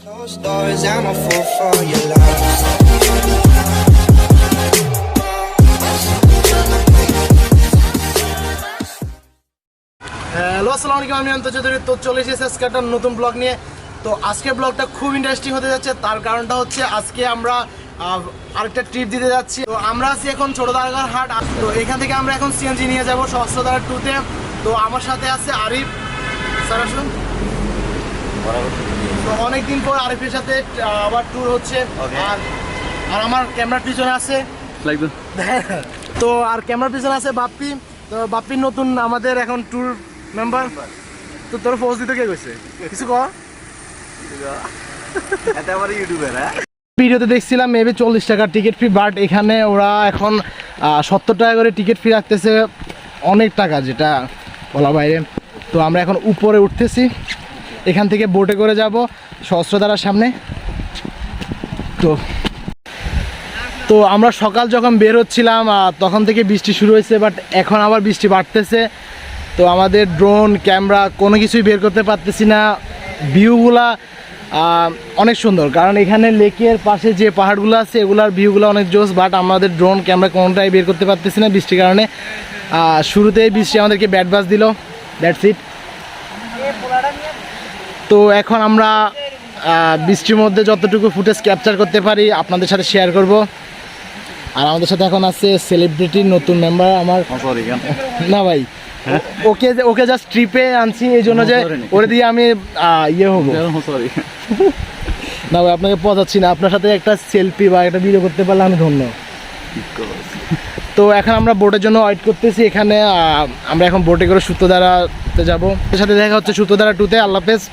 Closed doors, I'm a fool for your love. Hello আসসালামু আলাইকুম, আমি অন্তর চৌধুরী। তো চলে এসেছি আজকে একটা নতুন ব্লগ নিয়ে। তো আজকে ব্লগটা খুব ইন্টারেস্টিং হতে যাচ্ছে। তার কারণটা হচ্ছে আজকে আমরা আরেকটা ট্রিপ দিতে যাচ্ছি। তো আমরা আছি এখন ছোটদারগার হাট। তো এখান থেকে আমরা এখন সিএনজি নিয়ে যাবো সহস্রধারা 2-তে। তো আমার সাথে আছে আরিফ স্যার, আসুন। তো অনেকদিন পর আরিফের সাথে আবার ট্যুর হচ্ছে। আর আমার ক্যামেরার পিছনে আছে তো আর ক্যামেরার পিছনে আছে বাপ্পি। তো বাপ্পির নতুন আমাদের এখন ট্যুর মেম্বার। তো তোর ফোর্স দিতে কে গেছে কিছু কর ভিডিওতে দেখছিলাম মেবি 40 টাকা টিকিট ফি, বাট এখানে ওরা এখন 70 টাকা করে টিকিট ফি রাখতেছে, অনেক টাকা যেটা বলা বাইরে। তো আমরা এখন উপরে উঠতেছি, এখান থেকে বোটে করে যাব সহস্রধারার সামনে। তো আমরা সকাল যখন বের হচ্ছিলাম তখন থেকে বৃষ্টি শুরু হয়েছে, বাট এখন আবার বৃষ্টি বাড়তেছে। তো আমাদের ড্রোন ক্যামেরা কোনো কিছুই বের করতে পারতেছি না। ভিউগুলা অনেক সুন্দর, কারণ এখানে লেকের পাশে যে পাহাড়গুলো আছে এগুলার ভিউগুলো অনেক জোস, বাট আমাদের ড্রোন ক্যামেরা কোনোটাই বের করতে পারতেছি না বৃষ্টির কারণে। শুরুতেই বৃষ্টি আমাদেরকে ব্যাড বাস দিল, দ্যাটস ইট। তো এখন আমরা বৃষ্টির মধ্যে যতটুকু ফুটেজ ক্যাপচার করতে পারি আপনাদের সাথে শেয়ার করব। আর আমাদের সাথে এখন আছে সেলিব্রিটির নতুন মেম্বার আমার। না ভাই, ওকে জাস্ট ট্রিপে আনছি এই জন্য যে ওরে দিয়ে আমি ইয়ে হবো না ভাই, আপনাকে পচাচ্ছি না। আপনার সাথে একটা সেলফি বা একটা ভিডিও করতে পারলে আমি ধন্য। তো এখন আমরা বোটের জন্য ওয়েট করতেছি এখানে। আমরা এখন বোটে করে সূত্রধারাতে যাবো। এর সাথে দেখা হচ্ছে সূত্রধারা 2-তে। আল্লাহ হাফেজ।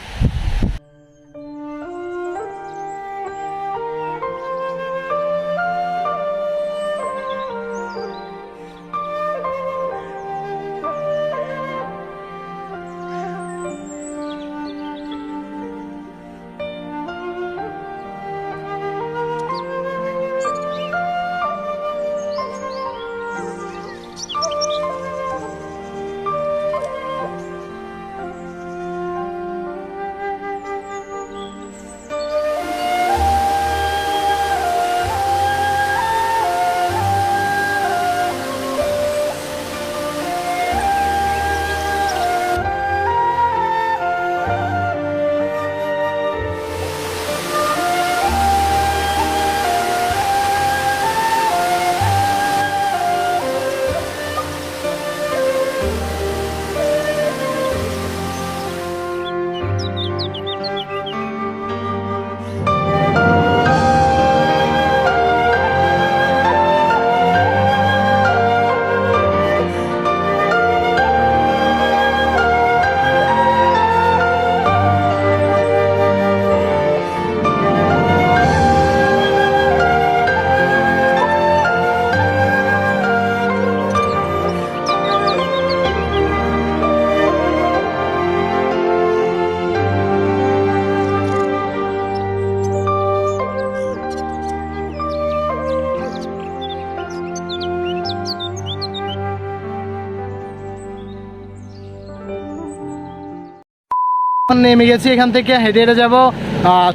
নেমে গেছি এখান থেকে, হেঁটে হেঁটে যাবো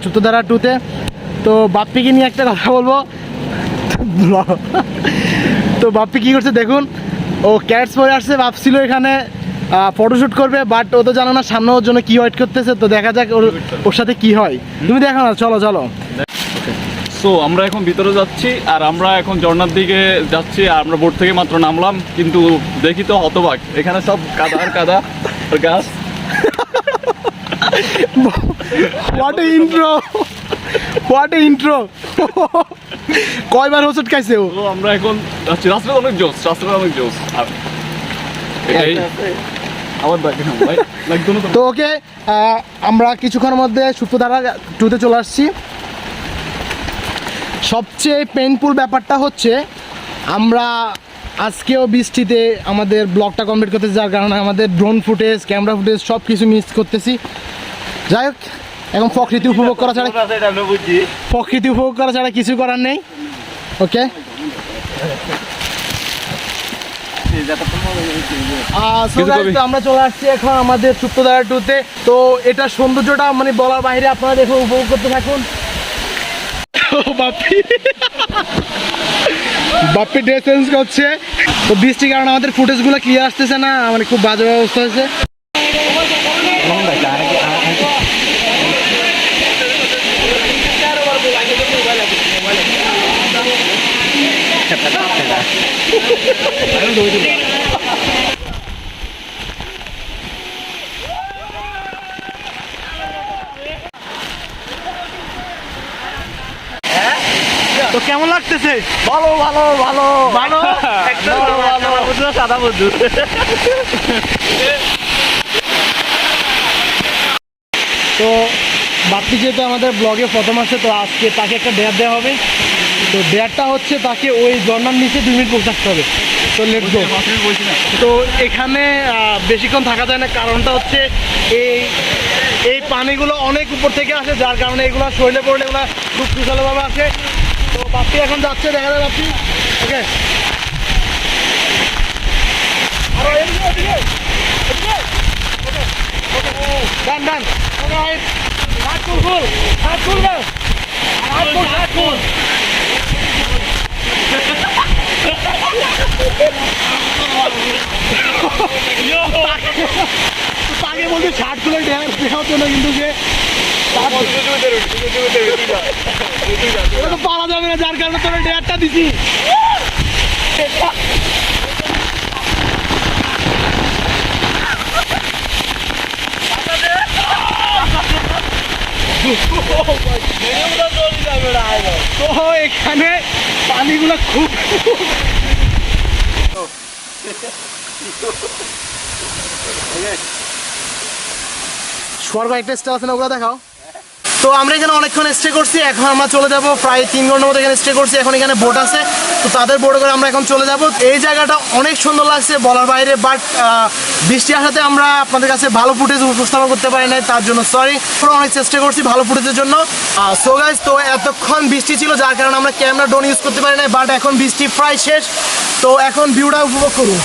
সূত্রধারা 2-তে। তো বাপ্পিকে নিয়ে একটা কথা বলবো। তো বাপ্পি কী করছে দেখুন, ও ক্যাটস পরে আসছে, ভাবছিল এখানে ফটোশ্যুট করবে, বাট ও তো জানো না সামনে ওর জন্য কী ওয়েট করতেছে। তো দেখা যাক ওর সাথে কি হয়। তুমি দেখো না, চলো চলো। সো আমরা এখন ভিতরে যাচ্ছি, আর আমরা এখন ঝর্ণার দিকে যাচ্ছি। আর আমরা বোট থেকে মাত্র নামলাম, কিন্তু দেখি তো হতবাক, এখানে সব কাদা আর কাদা আর গাছ। What a intro, what a intro. কয়বার হোঁচট খাইছে ও। তো আমরা এখন যাচ্ছি, রাস্তাটা অনেক জোস, রাস্তাটা অনেক জোস। আর তো ওকে, আমরা কিছুক্ষণের মধ্যে সূত্রধারা 2-তে চলে আসছি। সবচেয়ে পেইনফুল ব্যাপারটা হচ্ছে আমরা আজকেও বৃষ্টিতে আমাদের ব্লগটা কমপ্লিট করতেছি, যার কারণে আমাদের ড্রোন ফুটেজ ক্যামেরা ফুটেজ সব কিছু মিস করতেছি। যাই হোক, এখন প্রকৃতি উপভোগ করা ছাড়া কিছু করার নেই। ওকে, আমরা চলে আসছি এখন আমাদের চিত্তদারা টুতে। তো এটা সৌন্দর্যটা মানে বলার বাইরে, আপনারা দেখুন, উপভোগ করতে থাকুন। বাপ্পি ড্রেস চেঞ্জ করছে। তো বৃষ্টির কারণে আমাদের ফুটেজগুলো ক্লিয়ার আসতেছে না, মানে খুব বাজে অবস্থা হয়েছে। তো কেমন লাগতেছে? ভালো ভালো ভালো ভালো সাদা বন্ধু। তো বাপ্পি যেহেতু আমাদের ব্লগে প্রথম আসে, তো আজকে তাকে একটা ডেয়ার দেওয়া হবে। তো ডেয়ারটা হচ্ছে তাকে ওই ঝর্ণার নিচে 2 মিনিট পৌঁছাতে হবে। তো লেটস গো। তো এখানে বেশিক্ষণ থাকা যায় না, কারণটা হচ্ছে এই পানিগুলো অনেক উপর থেকে আসে, যার কারণে এগুলো শরীরে পড়লে এগুলো খুব কুশলভাবে আসে। তো বাপ্পি এখন যাচ্ছে, দেখা যায় বাপ্পি। ওকে, ডান ডান। হাত ফুল ফুল, হাত ফুল না, হাত ফুল, হাত ফুল। তাকে বলতে শার্ট খুলে দেওয়ার জন্য, কিন্তু সে পারা যাবে না, যার কারণে তোর ডেয়ারটা দিছি। তো এখানে পানিগুলো খুব স্বর্গ একটা স্টে আছে না, ওগুলো দেখাও। তো আমরা এখানে অনেকক্ষণ স্টে করছি, এখন আমরা চলে যাব। প্রায় 3 ঘন্টার মতো এখানে স্টে করছি। এখন এখানে বোট আছে, তো তাদের বোটে করে আমরা এখন চলে যাব। এই জায়গাটা অনেক সুন্দর লাগছে বলার বাইরে, বাট বৃষ্টি আসাতে আমরা আপনাদের কাছে ভালো ফুটেজ উপস্থাপন করতে পারি নাই, তার জন্য সরি। আমরা অনেক চেষ্টা করছি ভালো ফুটেজের জন্য। সো গাইস, তো এতক্ষণ বৃষ্টি ছিল, যার কারণে আমরা ক্যামেরা ড্রোন ইউজ করতে পারি নাই, বাট এখন বৃষ্টি প্রায় শেষ। তো এখন ভিউটা উপভোগ করুন।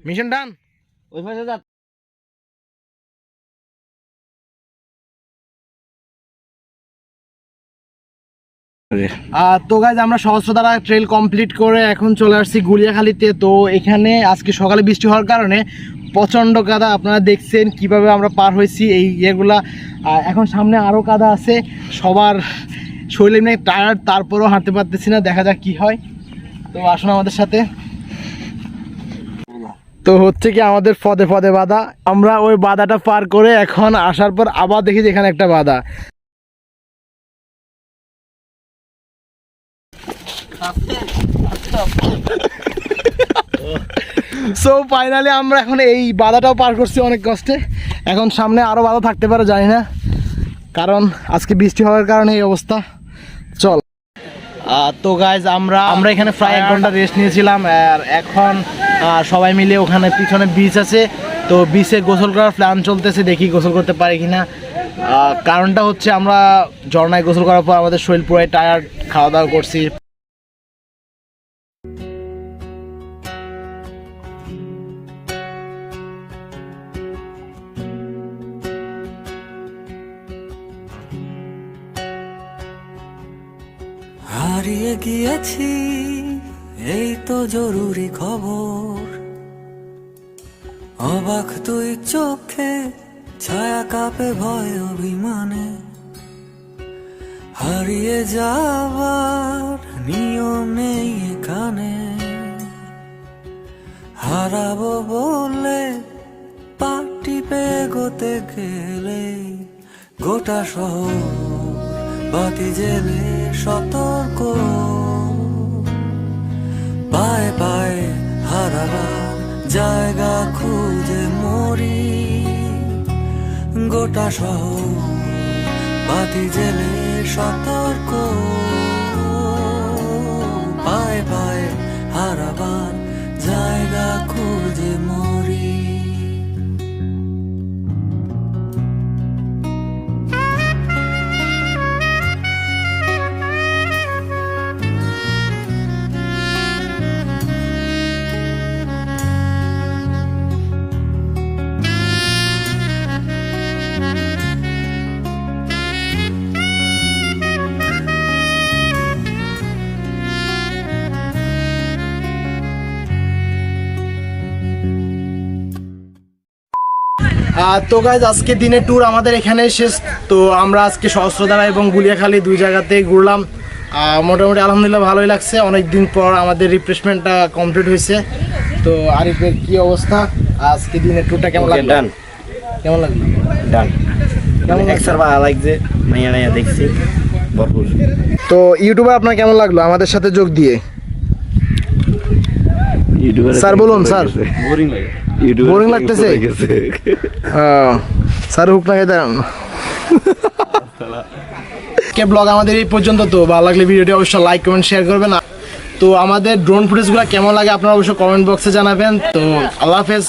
মিশন ডান। ওই পাশে যা। তো গাইজ, আমরা সহস্রধারা ট্রেল কমপ্লিট করে এখন চলে আসছি গুলিয়াখালীতে। তো এখানে আজকে সকালে বৃষ্টি হওয়ার কারণে প্রচণ্ড কাদা, আপনারা দেখছেন কিভাবে আমরা পার হয়েছি এই ইয়েগুলা। এখন সামনে আরও কাদা আছে, সবার শরীরে এমনি টায়ার্ড, তারপরেও হাঁটতে পারতেছি না, দেখা যাক কি হয়। তো আসুন আমাদের সাথে। তো হচ্ছে কি, আমাদের পদে পদে বাধা। আমরা ওই বাধাটা পার করে এখন আসার পর আবার দেখি যে এখানে একটা বাধা। সো ফাইনালি আমরা এখন এই বাধাটাও পার করছি অনেক কষ্টে। এখন সামনে আরও বাধা থাকতে পারে জানি না, কারণ আজকে বৃষ্টি হওয়ার কারণে এই অবস্থা। চল তো গাইজ আমরা এখানে প্রায় 1 ঘন্টা রেস্ট নিয়েছিলাম, আর এখন সবাই মিলে ওখানে পিছনে বিচ আছে, তো বিচে গোসল করার প্ল্যান চলতেছে, দেখি গোসল করতে পারি কিনা। কারণটা হচ্ছে আমরা ঝর্ণায় গোসল করার পর আমাদের শরীর পুরাই টায়ার্ড, খাওয়া দাওয়া করছি। হারিয়ে গিয়েছি, এই তো জরুরি খবর। অবাক তুই চোখে, ছায়া কাঁপে ভয় অভিমানে। হারিয়ে যাবার নিয়ম নেই এখানে। হারাবো বলে পাটি পেগোতে গেলে গোটা শহর বাতি জেলে সতর্ক। পায়ে পায়ে হারাবার জায়গা খুঁজে মরি। গোটা শহর বাতি জেলে সতর্ক। পায়ে পায়ে হারাবার জায়গা খুঁজে মরি। তো গাইজ আজকে দিনের ট্যুর আমাদের এখানে শেষ। তো আমরা আজকে সহস্রধারা এবং গুলিয়াখালী 2 জায়গাতেই ঘুরলাম। মোটামুটি আলহামদুলিল্লাহ ভালোই লাগছে, অনেক দিন পর আমাদের রিফ্রেশমেন্টটা কমপ্লিট হয়েছে। তো আরিফের কি অবস্থা, আজকে দিনের ট্যুরটা কেমন লাগলো? কেমন লাগলো? ডান, ভালো লাগছে, মাইয়া দেখছি ভরপুর। তো ইউটিউবে আপনার কেমন লাগলো আমাদের সাথে যোগ দিয়ে? স্যার বলুন স্যার। বোরিং লাগে, বোরিং লাগতেছে? স্যার হুক লাগে দেন। ব্লগ আমাদের এই পর্যন্ত। তো ভালো লাগলে ভিডিওটি অবশ্যই লাইক কমেন্ট শেয়ার করবেন। তো আমাদের ড্রোন ফুটেজগুলো কেমন লাগে আপনারা অবশ্যই কমেন্ট বক্সে জানাবেন। তো আল্লাহ হাফেজ।